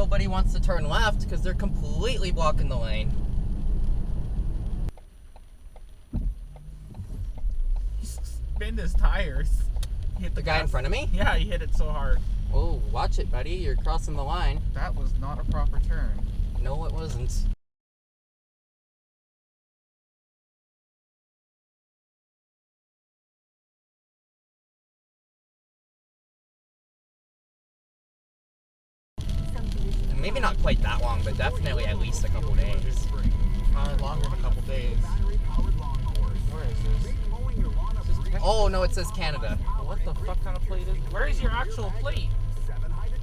nobody wants to turn left because they're completely blocking the lane. He spinned his tires. He hit The guy in front of me? Yeah, he hit it so hard. Oh, watch it, buddy. You're crossing the line. That was not a proper turn. No, it wasn't. Maybe not quite that long, but definitely at least a couple days. Probably longer than a couple days. Where is this? Oh, no, it says Canada. What the fuck kind of plate is? Where is your actual plate?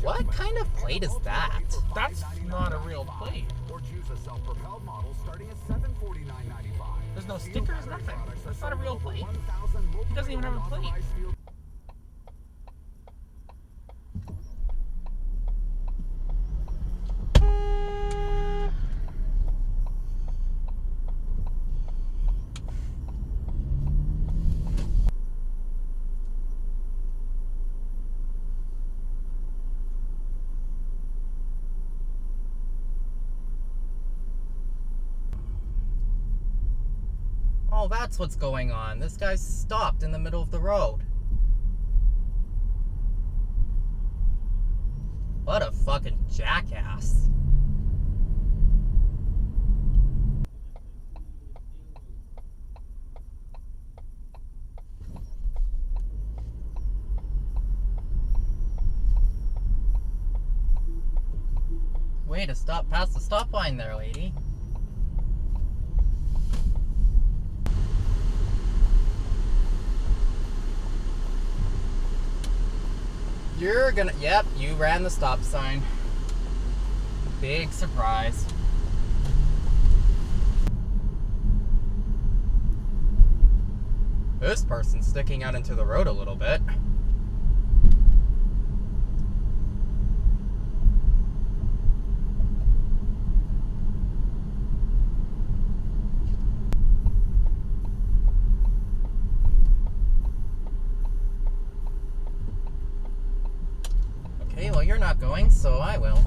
What kind of plate is that? That's not a real plate. There's no stickers, nothing. That's not a real plate. He doesn't even have a plate. Oh, that's what's going on. This guy's stopped in the middle of the road. What a fucking jackass. Way to stop past the stop line there, lady. You're gonna, yep, you ran the stop sign. Big surprise. This person's sticking out into the road a little bit. Okay, well, you're not going, so I will.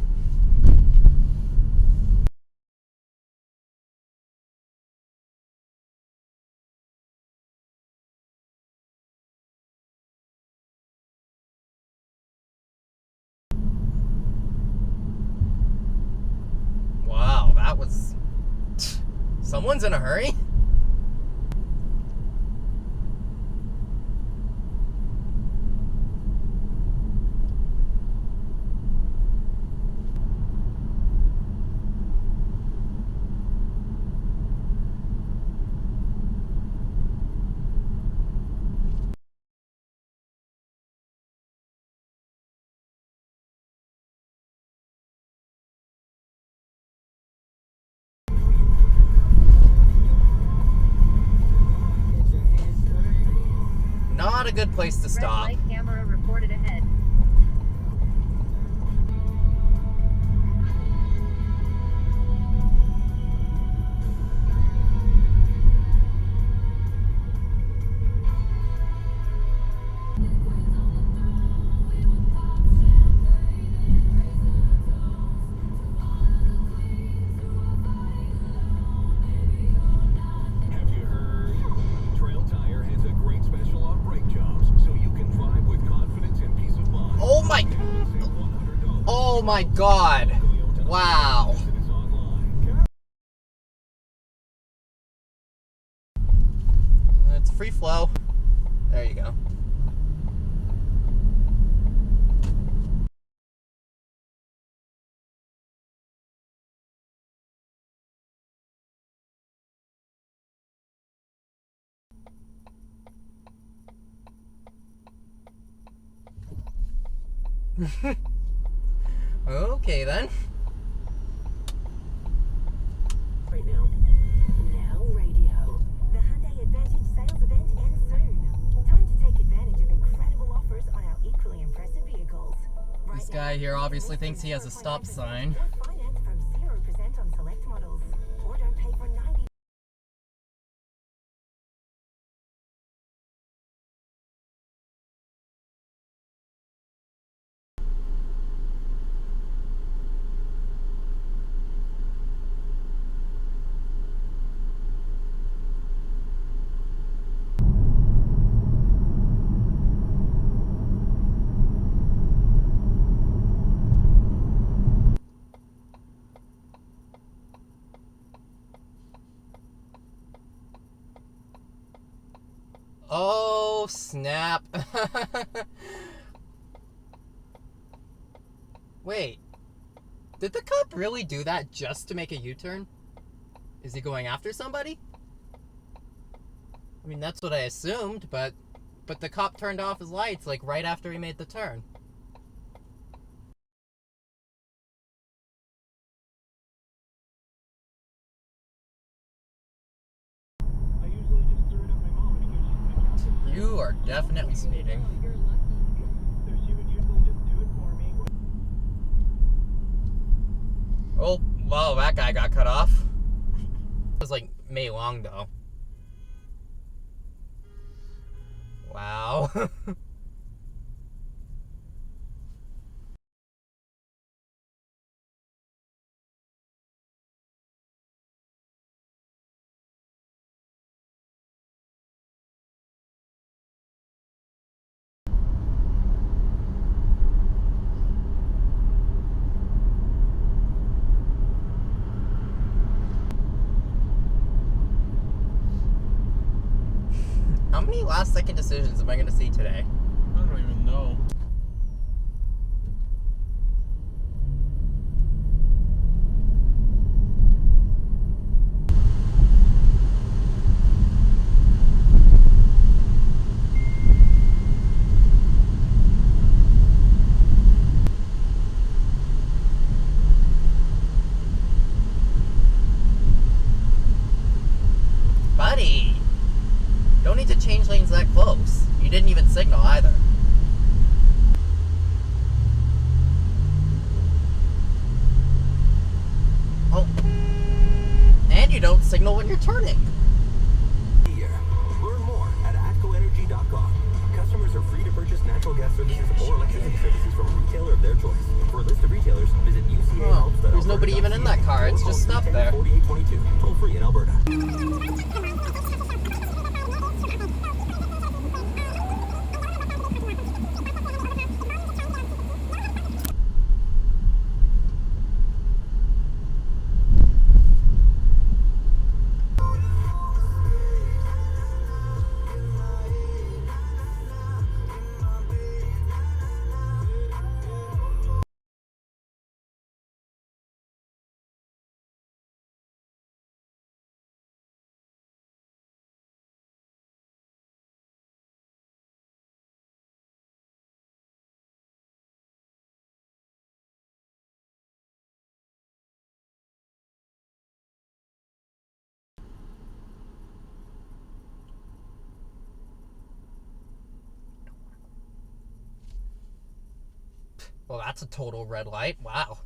Wow, that was... Someone's in a hurry? Not a good place to stop. Red light camera reported ahead. Oh my god. Wow. It's free flow. There you go. Okay then. Right now. Now radio. The Hyundai Advantage sales event ends soon. Time to take advantage of incredible offers on our equally impressive vehicles. This guy here obviously thinks he has a stop sign. Finance from 0% on select models. Or don't pay for 90. Oh, snap. Wait. Did the cop really do that just to make a U-turn? Is he going after somebody? I mean, that's what I assumed, but the cop turned off his lights, like, right after he made the turn. You are definitely speeding. Oh, wow, that guy got cut off. It was like May Long, though. Wow. How many last-second decisions am I going to see today? I don't even know. Buddy! Don't need to change lanes that close. You didn't even signal either. Oh. And you don't signal when you're turning. Learn more at atcoenergy.com. Customers are free to purchase natural gas services or electricity services from a retailer of their choice. For a list of retailers, visit UCA. Oh, there's nobody even in that car. It's just stuck there. 4822, toll free in Alberta. Well, that's a total red light. Wow.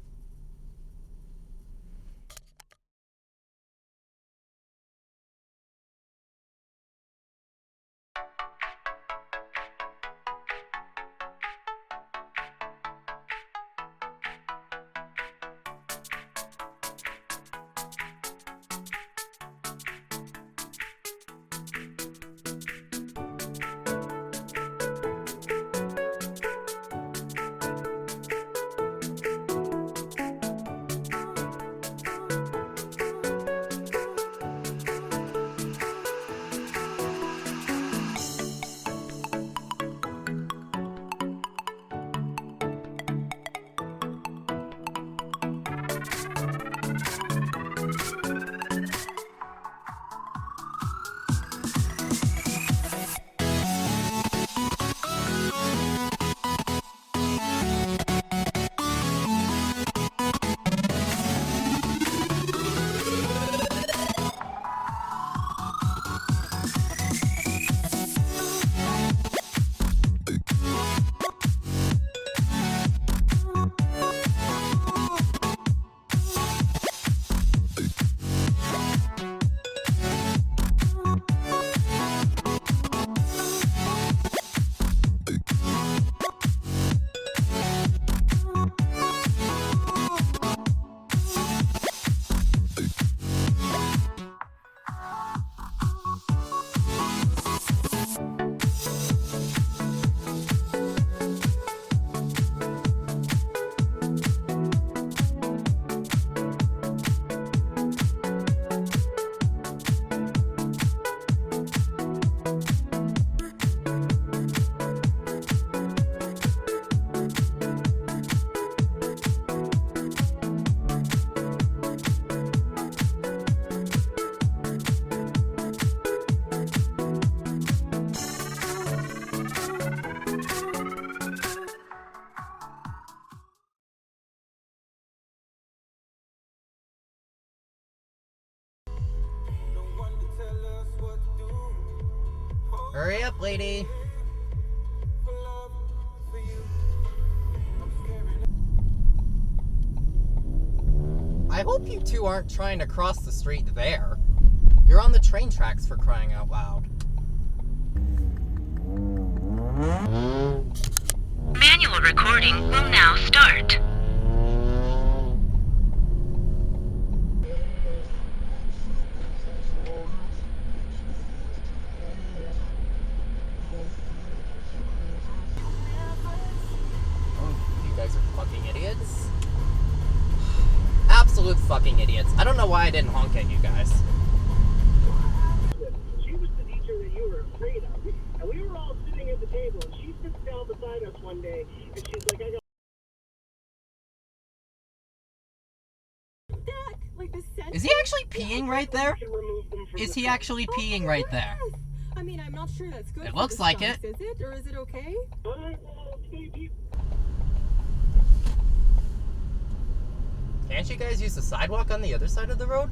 Hurry up, lady. I hope you two aren't trying to cross the street there. You're on the train tracks, for crying out loud. Manual recording will now start. Oh, you guys are fucking idiots. Absolute fucking idiots. I don't know why I didn't honk at you guys. She was the teacher that you were afraid of. And we were all sitting at the table, and she sits down beside us one day, and she's like, I got... That, like the scent. Is he actually peeing right there? Is he actually peeing right there? Yes. I mean, I'm not sure that's good. It for looks the like stomach, it. Is it, or is it okay? Can't you guys use the sidewalk on the other side of the road?